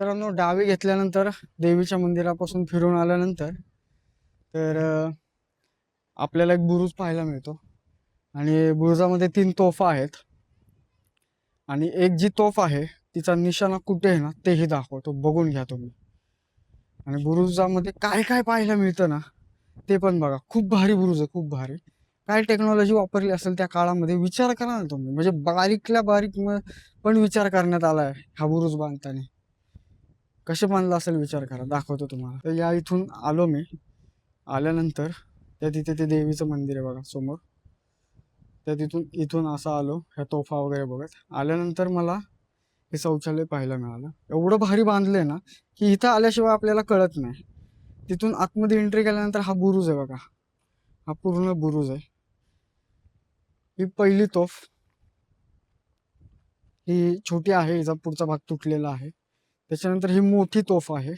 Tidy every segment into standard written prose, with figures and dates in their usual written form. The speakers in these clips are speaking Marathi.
मित्रांनो, डावी घेतल्यानंतर देवीच्या मंदिरापासून फिरून आल्यानंतर तर आपल्याला एक बुरुज पाहायला मिळतो आणि बुरुजामध्ये 3 तोफा आहेत आणि एक जी तोफ आहे तिचा निशाणा कुठे आहे ना तेही दाखवतो, बघून घ्या तुम्ही. आणि बुरुजामध्ये काय काय पाहायला मिळतं ना ते पण बघा. खूप भारी बुरुज आहे, खूप भारी. काय टेक्नॉलॉजी वापरली असेल त्या काळामध्ये विचार करा ना तुम्ही. म्हणजे बारीकल्या बारीक पण विचार करण्यात आलाय हा बुरुज बांधताना. कसे बांधला असेल विचार करा, दाखवतो तुम्हाला. तर या इथून आलो मी. आल्यानंतर त्या तिथे ते देवीचं मंदिर आहे बघा समोर. त्या तिथून इथून असं आलो, ह्या तोफा वगैरे बघत. आल्यानंतर मला हे शौचालय पाहायला मिळालं. एवढं भारी बांधलंय ना की इथं आल्याशिवाय आपल्याला कळत नाही. तिथून आतमध्ये एंट्री केल्यानंतर हा बुरुज आहे बघा. हा पूर्ण बुरुज आहे. ही पहिली तोफ. ही छोटी आहे, हिचा पुढचा भाग तुटलेला आहे. त्याच्यानंतर ही मोठी तोफ आहे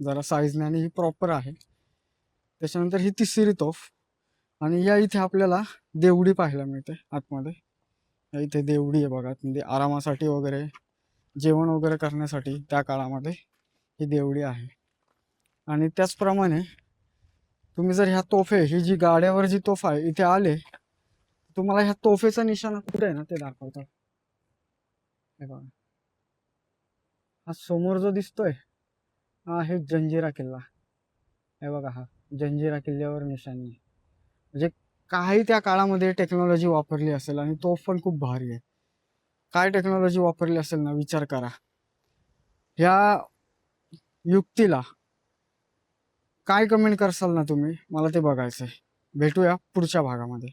जरा साईजने आणि ही प्रॉपर आहे. त्याच्यानंतर ही तिसरी तोफ. आणि या इथे आपल्याला देवडी पाहायला मिळते आतमध्ये. या इथे देवडी आहे बघा, म्हणजे आरामासाठी वगैरे, जेवण वगैरे करण्यासाठी त्या काळामध्ये ही देवडी आहे. आणि त्याचप्रमाणे तुम्ही जर ह्या तोफे, ही जी गाड्यावर जी तोफ आहे इथे आले, तुम्हाला ह्या तोफेचा निशाणा कुठे आहे ना ते दाखवतात. हे बघा, हा समोर जो दिसतोय हा आहे जंजिरा किल्ला. हे बघा, हा जंजिरा किल्ल्यावर निशाणी आहे. म्हणजे काही त्या काळामध्ये टेक्नॉलॉजी वापरली असेल आणि तोफ पण खूप भारी आहे. काय टेक्नॉलॉजी वापरली असेल ना विचार करा. ह्या युक्तीला काय कमेंट करसाल ना तुम्ही, मला ते बघायचंय. भेटूया पुढच्या भागामध्ये.